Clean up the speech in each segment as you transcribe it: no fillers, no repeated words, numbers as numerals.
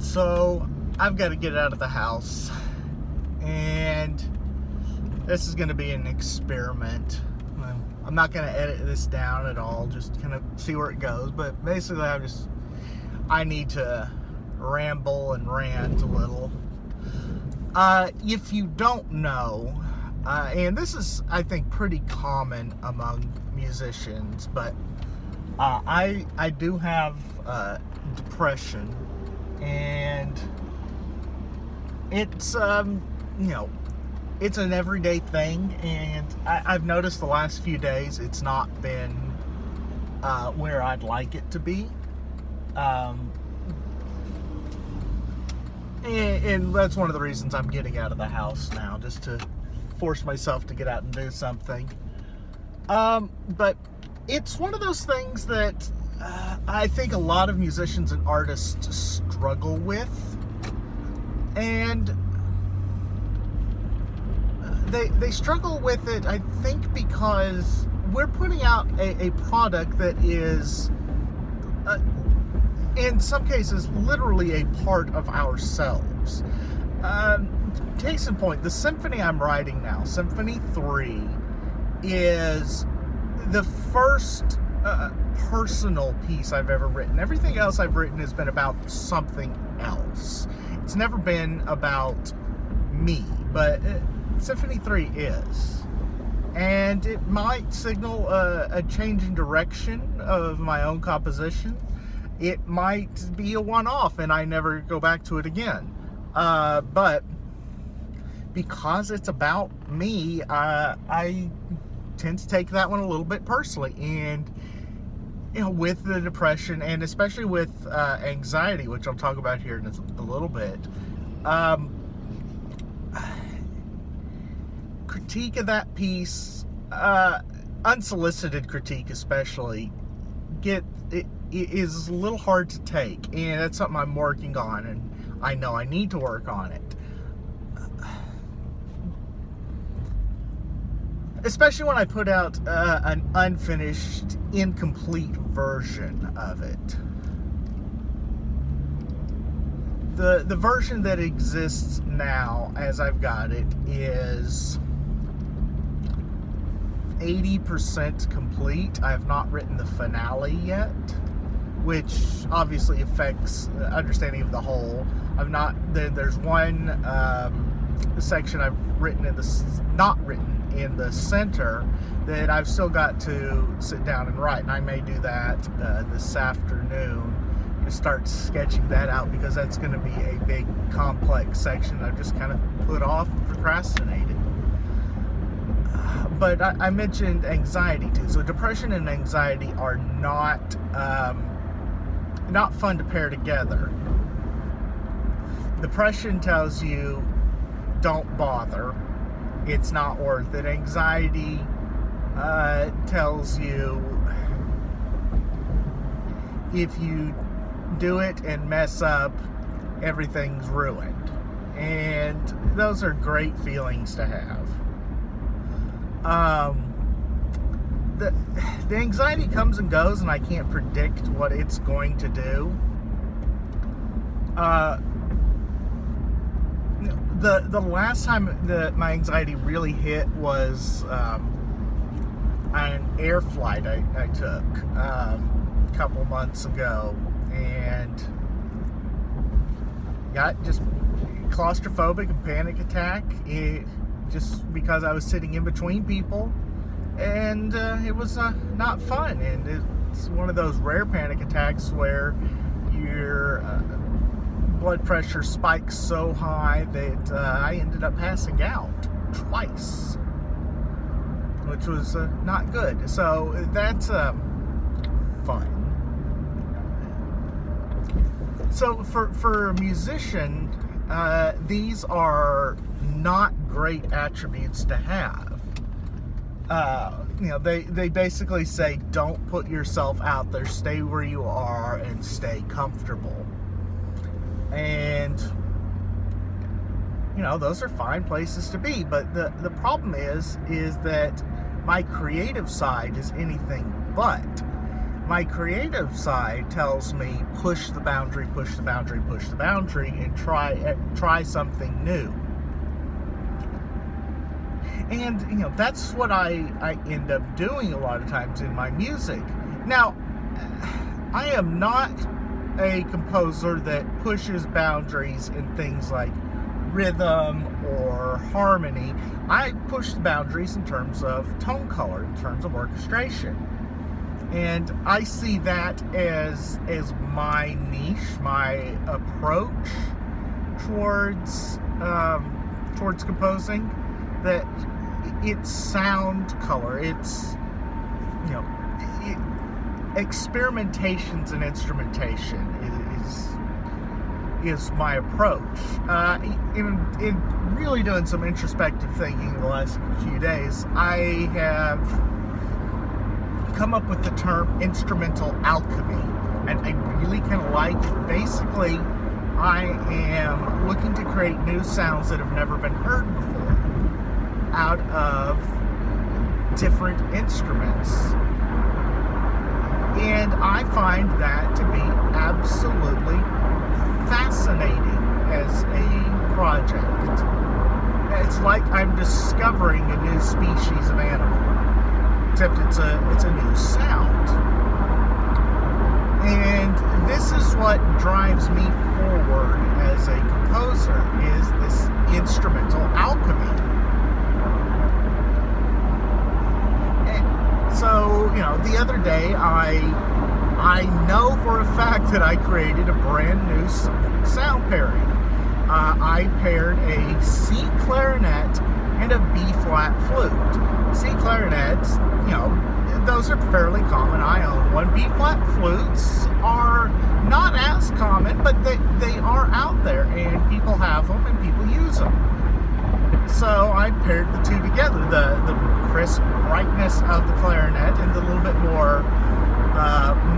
So I've got to get out of the house, and this is going to be an experiment. I'm not going to edit this down at all, just kind of see where it goes. But basically, I need to ramble and rant a little. If you don't know, and this is, I think, pretty common among musicians, but I do have depression, and it's it's an everyday thing, and I've noticed the last few days it's not been where I'd like it to be. And that's one of the reasons I'm getting out of the house now, just to force myself to get out and do something. But it's one of those things that I think a lot of musicians and artists struggle with. And they struggle with it, I think, because we're putting out a product that is, in some cases, literally a part of ourselves. Case in point, the symphony I'm writing now, Symphony 3, is the first personal piece I've ever written. Everything else I've written has been about something else. It's never been about me, but Symphony 3 is. And it might signal a change in direction of my own composition. It might be a one-off and I never go back to it again. But because it's about me, I tend to take that one a little bit personally. And with the depression, and especially with anxiety, which I'll talk about here in a little bit, critique of that piece, unsolicited critique especially, it is a little hard to take, and that's something I'm working on, and I know I need to work on it. Especially when I put out an unfinished, incomplete version of it. The version that exists now, as I've got it, is 80% complete. I have not written the finale yet, which obviously affects understanding of the whole. There's one section I've written not written in the center that I've still got to sit down and write, and I may do that this afternoon, to start sketching that out, because that's going to be a big complex section I've just kind of put off and procrastinated. But I mentioned anxiety too. So depression and anxiety are not fun to pair together. Depression tells you don't bother, it's not worth it. Anxiety tells you if you do it and mess up, everything's ruined. And those are great feelings to have. The anxiety comes and goes, and I can't predict what it's going to do. The last time that my anxiety really hit was an air flight I took a couple months ago, and got just claustrophobic and panic attack. Just because I was sitting in between people, and it was not fun. And it's one of those rare panic attacks where your blood pressure spikes so high that I ended up passing out twice, which was not good. So that's fun. So for a musician, these are not great attributes to have. They basically say, don't put yourself out there, stay where you are and stay comfortable. And those are fine places to be, but the problem is that my creative side is anything but. My creative side tells me push the boundary, push the boundary, push the boundary, and try something new. And that's what I end up doing a lot of times in my music. Now, I am not a composer that pushes boundaries in things like rhythm or harmony. I push the boundaries in terms of tone color, in terms of orchestration. And I see that as my niche, my approach towards composing. That it's sound color, it's experimentations and instrumentation is my approach. In really doing some introspective thinking the last few days, I have come up with the term instrumental alchemy, and I really kind of like it. Basically, I am looking to create new sounds that have never been heard before out of different instruments. And I find that to be absolutely fascinating as a project. It's like I'm discovering a new species of animal, except it's a new sound. And this is what drives me forward as a composer, is this instrumental alchemy. So, the other day, I know for a fact that I created a brand new sound pairing. I paired a C clarinet and a B flat flute. C clarinets, those are fairly common. I own one. B flat flutes are not as common, but they are out there, and people have them and people use them. So I paired the two together, the crisp brightness of the clarinet and the little bit more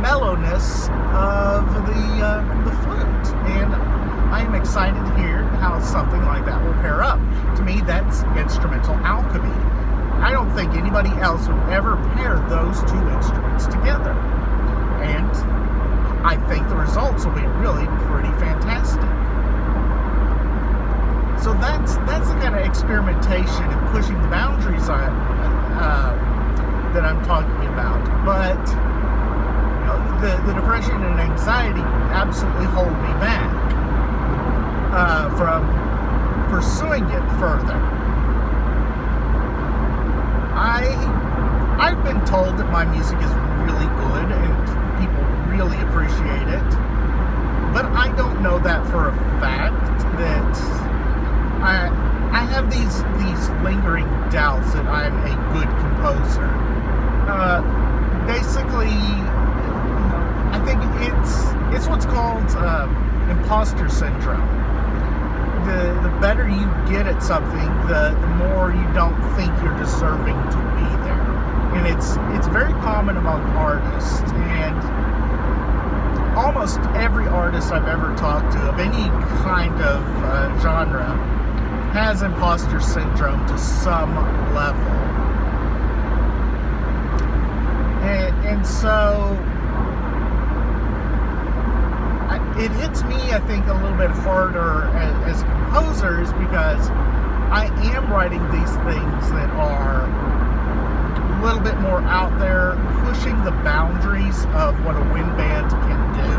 mellowness of the flute. And I am excited to hear how something like that will pair up. To me, that's instrumental alchemy. I don't think anybody else would ever pair those two instruments together. And I think the results will be really pretty fantastic. So that's the kind of experimentation and pushing the boundaries that I'm talking about. But the depression and anxiety absolutely hold me back from pursuing it further. I've been told that my music is really good and people really appreciate it, but I don't know that for a fact. That I have these lingering doubts that I'm a good composer. Basically, I think it's what's called imposter syndrome. The better you get at something, the more you don't think you're deserving to be there. And it's very common among artists, and almost every artist I've ever talked to of any kind of genre has imposter syndrome to some level. And so it hits me, I think, a little bit harder as a composer, is because I am writing these things that are a little bit more out there, pushing the boundaries of what a wind band can do.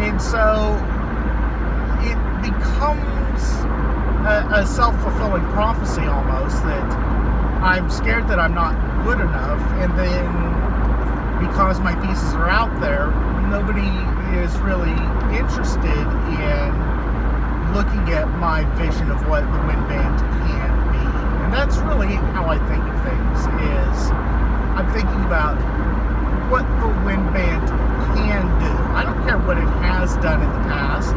And so it becomes a self-fulfilling prophecy almost, that I'm scared that I'm not good enough, and then because my pieces are out there, nobody is really interested in looking at my vision of what the wind band can be. And that's really how I think of things, is I'm thinking about what the wind band can do. I don't care what it has done in the past.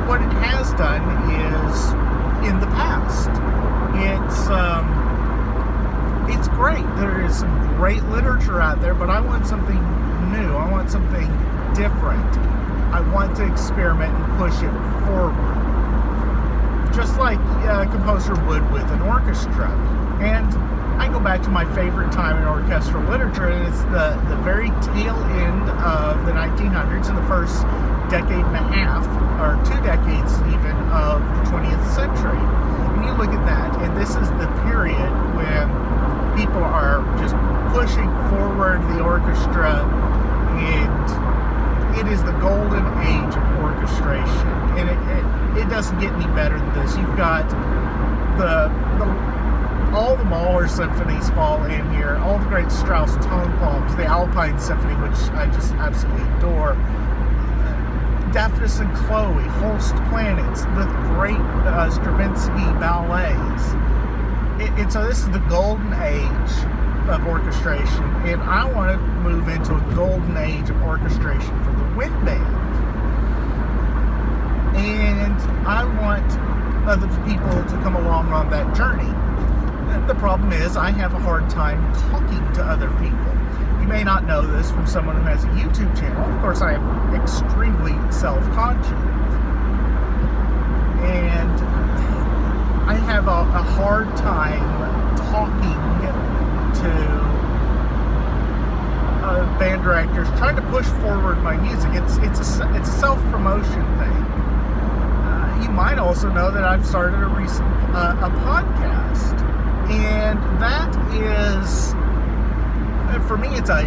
What it has done is in the past. It's great. There is some great literature out there, but I want something new. I want something different. I want to experiment and push it forward, just like a composer would with an orchestra. And I go back to my favorite time in orchestral literature, and it's the very tail end of the 1900s and the first decade and a half, or 2 decades even, of the 20th century. And you look at that, and this is the period when people are just pushing forward the orchestra, and it is the golden age of orchestration. And it doesn't get any better than this. You've got all the Mahler symphonies fall in here, all the great Strauss tone poems, the Alpine Symphony, which I just absolutely adore, Daphnis and Chloe, Holst Planets, the great Stravinsky ballets. And so this is the golden age of orchestration, and I want to move into a golden age of orchestration for the wind band. And I want other people to come along on that journey. The problem is I have a hard time talking to other people. You may not know this from someone who has a YouTube channel. Of course, I am extremely self-conscious. And I have a hard time talking to band directors, trying to push forward my music. It's a self-promotion thing. You might also know that I've started a podcast, and that is, for me, it's a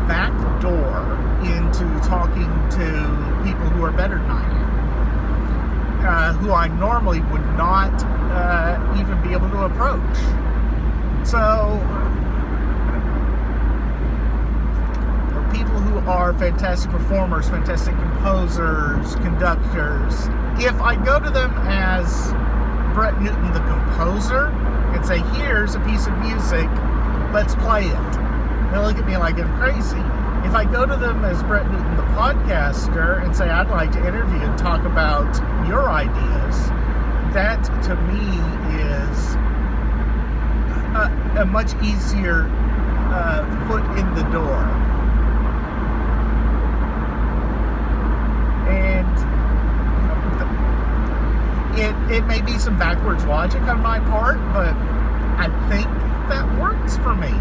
back door into talking to people who are better than I am, who I normally would not even be able to approach. So, people who are fantastic performers, fantastic composers, conductors, if I go to them as Brett Newton the composer and say, here's a piece of music, let's play it, they'll look at me like I'm crazy. If I go to them as Brett Newton the podcaster and say, I'd like to interview and talk about your ideas, that to me is a much easier foot in the door. And it may be some backwards logic on my part, but I think that works for me.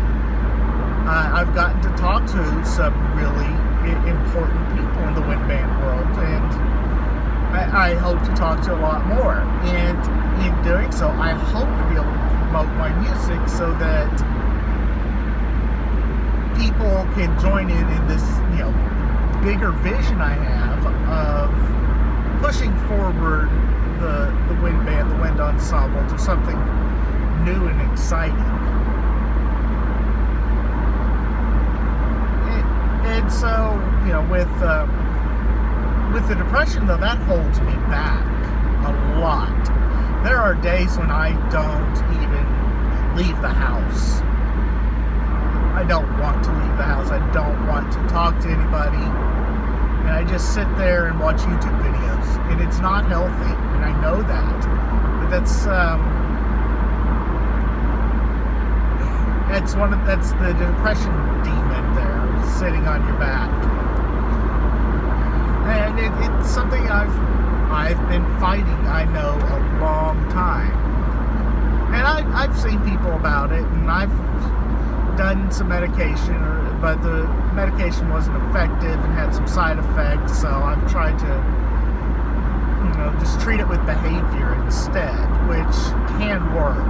I've gotten to talk to some really important people in the wind band world, and I hope to talk to a lot more. And in doing so, I hope to be able to promote my music so that people can join in this, bigger vision I have of pushing forward the wind band, the wind ensemble, to something new and exciting. And so, with the depression, though, that holds me back a lot. There are days when I don't even leave the house. I don't want to leave the house. I don't want to talk to anybody. And I just sit there and watch YouTube videos. And it's not healthy, and I know that. But that's the depression demon there, sitting on your back. And it's something I've been fighting, I know, a long time. And I've seen people about it, and I've done some medication, but the medication wasn't effective and had some side effects, so I've tried to, just treat it with behavior instead, which can work.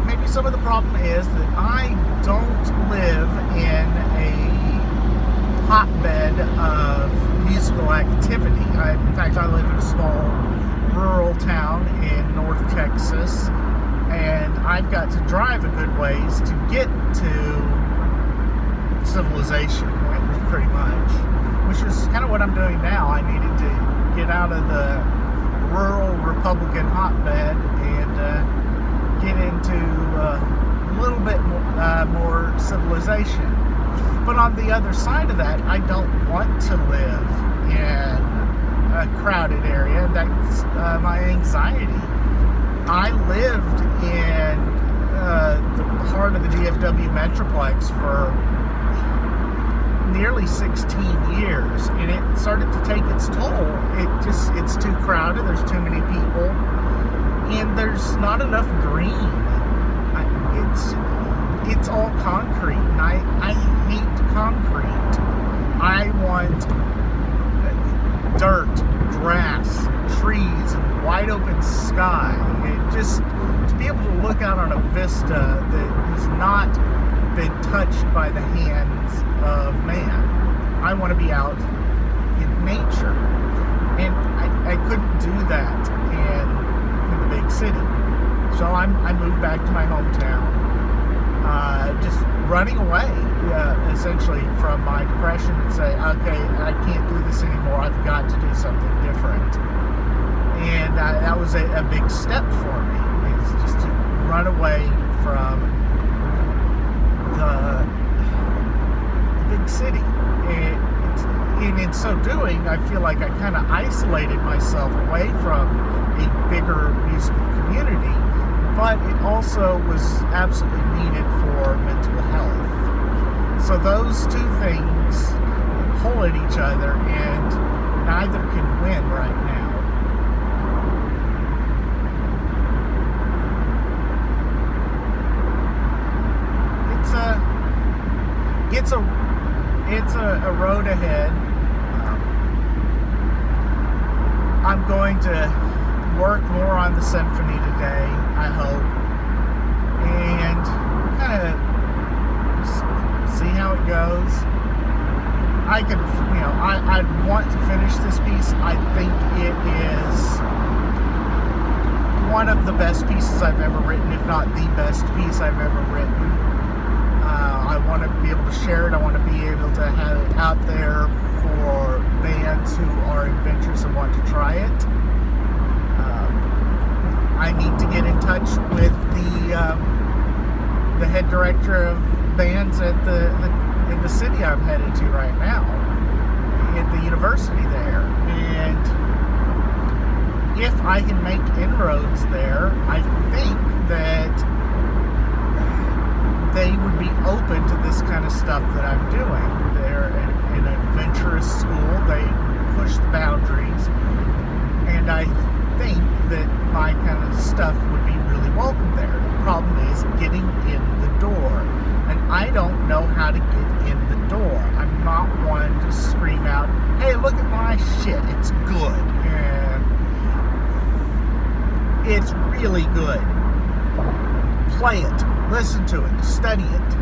Maybe some of the problem is that I don't live in a hotbed of musical activity. In fact, I live in a small rural town in North Texas, and I've got to drive a good ways to get to civilization, pretty much, which is kind of what I'm doing now. I needed to get out of the rural Republican hotbed and get into a little bit more civilization. But on the other side of that, I don't want to live in a crowded area. That's my anxiety. I lived in the heart of the DFW Metroplex for nearly 16 years, and it started to take its toll. It's too crowded, there's too many people, and there's not enough green. It's all concrete, and I hate concrete. I want dirt, grass, trees, and wide open sky. Just to be able to look out on a vista that has not been touched by the hands of man. I want to be out in nature, and I couldn't do that in the big city. So I moved back to my hometown, just running away, essentially, from my depression, and say, okay, I can't do this anymore. I've got to do something different. And that was a big step for me, is just to run away from the big city. And in so doing, I feel like I kind of isolated myself away from a bigger musical community, but it also was absolutely needed for mental health. So those two things pull at each other, and neither can win right now. It's a road ahead. I'm going to work more on the symphony today, I hope, and kind of see how it goes. I'd want to finish this piece. I think it is one of the best pieces I've ever written, if not the best piece I've ever written. I want to be able to share it. I want to be able to have it out there for bands who are adventurous and want to try it. I need to get in touch with the head director of bands at in the city I'm headed to right now, at the university there. And if I can make inroads there, I think that they would be open to this kind of stuff that I'm doing. They're an adventurous school. They push the boundaries, and I think that my kind of stuff would be really welcome there. The problem is getting in the door, and I don't know how to get in the door. I'm not one to scream out, hey, look at my shit, it's good, and it's really good. Play it, listen to it, study it.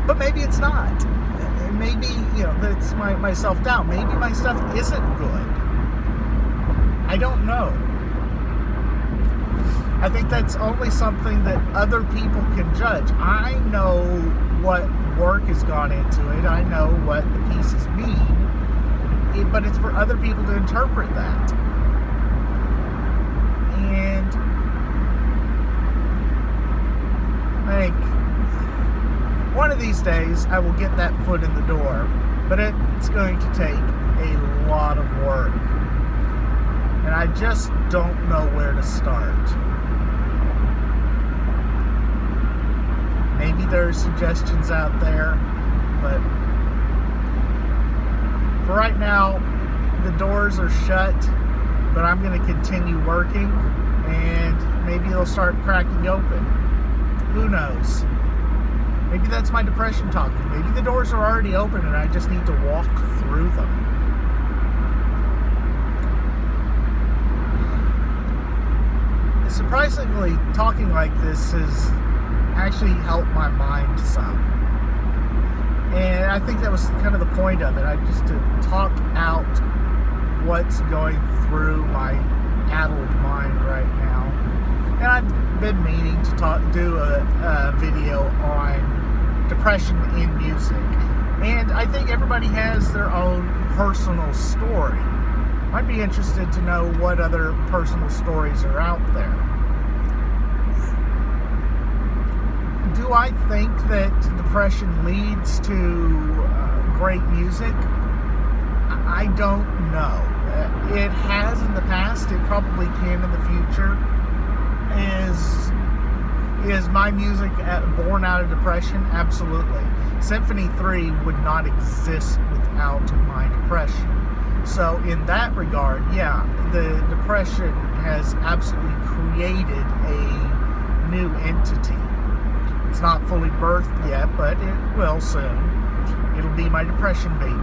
But maybe it's not. Maybe, that's my self-doubt. Maybe my stuff isn't good. I don't know. I think that's only something that other people can judge. I know what work has gone into it. I know what the pieces mean. But it's for other people to interpret that. And I think one of these days I will get that foot in the door, but it's going to take a lot of work, and I just don't know where to start. Maybe there are suggestions out there, but for right now the doors are shut, but I'm going to continue working, and maybe they'll start cracking open. Who knows? Maybe that's my depression talking. Maybe the doors are already open and I just need to walk through them. Surprisingly, talking like this has actually helped my mind some. And I think that was kind of the point of it. Just to talk out what's going through my addled mind right now. And I've been meaning to do a video on depression in music. And I think everybody has their own personal story. I'd be interested to know what other personal stories are out there. Do I think that depression leads to great music? I don't know. It has in the past. It probably can in the future. Is my music born out of depression? Absolutely. Symphony 3 would not exist without my depression. So in that regard, yeah, the depression has absolutely created a new entity. It's not fully birthed yet, but it will soon. It'll be my depression baby.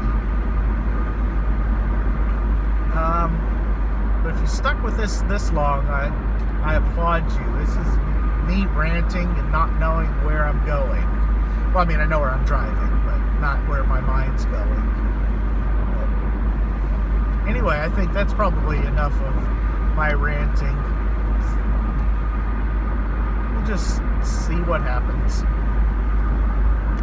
But if you stuck with this long, I applaud you. This is me ranting and not knowing where I'm going. Well, I mean, I know where I'm driving, but not where my mind's going. But anyway, I think that's probably enough of my ranting. We'll just see what happens.